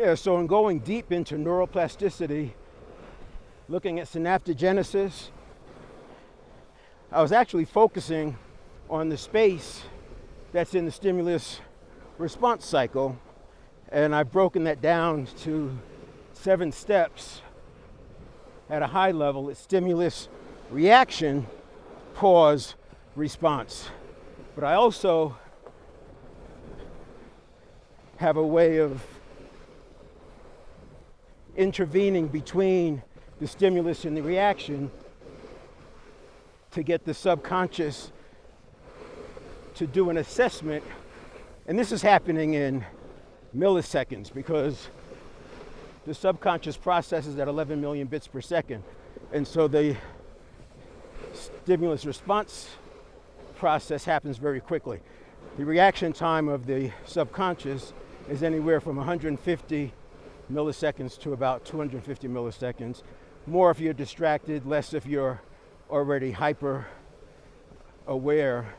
Yeah, so in going deep into neuroplasticity, looking at synaptogenesis, I was actually focusing on the space that's in the stimulus response cycle, and I've broken that down to 7 steps. At a high level, it's stimulus, reaction, pause, response. But I also have a way of intervening between the stimulus and the reaction to get the subconscious to do an assessment. And this is happening in milliseconds because the subconscious processes at 11 million bits per second. And so the stimulus response process happens very quickly. The reaction time of the subconscious is anywhere from 150 milliseconds to about 250 milliseconds. More if you're distracted, less if you're already hyper aware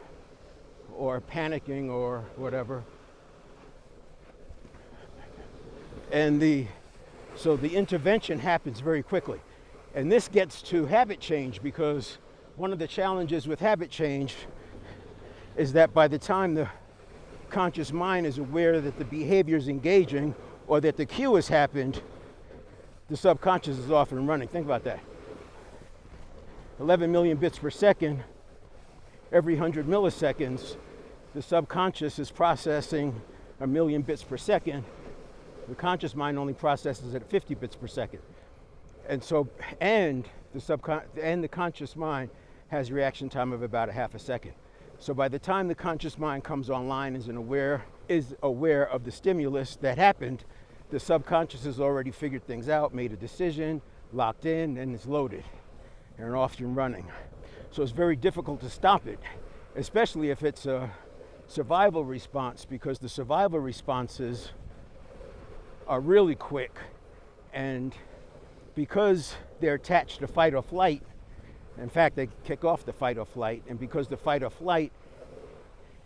or panicking or whatever. And so the intervention happens very quickly. And this gets to habit change, because one of the challenges with habit change is that by the time the conscious mind is aware that the behavior is engaging or that the cue has happened, the subconscious is off and running. Think about that. 11 million bits per second, every 100 milliseconds, the subconscious is processing 1 million bits per second. The conscious mind only processes at 50 bits per second. And the conscious mind has a reaction time of about a half a second. So by the time the conscious mind comes online is aware of the stimulus that happened, the subconscious has already figured things out, made a decision, locked in, and it's loaded and off and running. So it's very difficult to stop it, especially if it's a survival response, because the survival responses are really quick, and because they're attached to fight or flight, in fact, they kick off the fight or flight, and because the fight or flight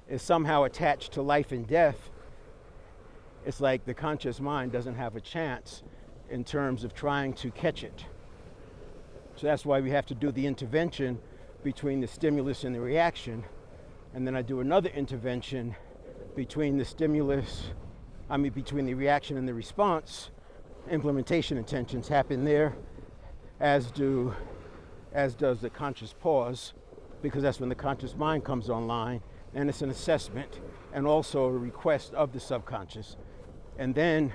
is somehow attached to life and death, it's like the conscious mind doesn't have a chance in terms of trying to catch it. So that's why we have to do the intervention between the stimulus and the reaction, and then I do another intervention between the reaction and the response. Implementation intentions happen there, as does the conscious pause, because that's when the conscious mind comes online, and it's an assessment and also a request of the subconscious. And then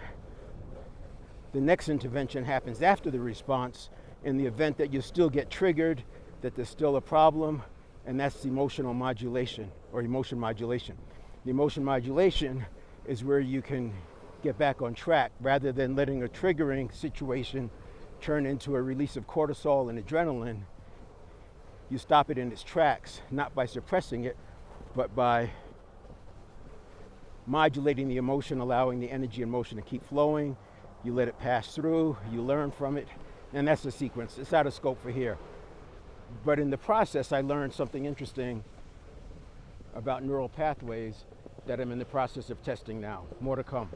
the next intervention happens after the response in the event that you still get triggered, that there's still a problem, and that's emotional modulation or emotion modulation. The emotion modulation is where you can get back on track rather than letting a triggering situation turn into a release of cortisol and adrenaline. You stop it in its tracks, not by suppressing it, but by modulating the emotion, allowing the energy and motion to keep flowing. You let it pass through, you learn from it, and that's the sequence. It's out of scope for here. But in the process, I learned something interesting about neural pathways that I'm in the process of testing now. More to come.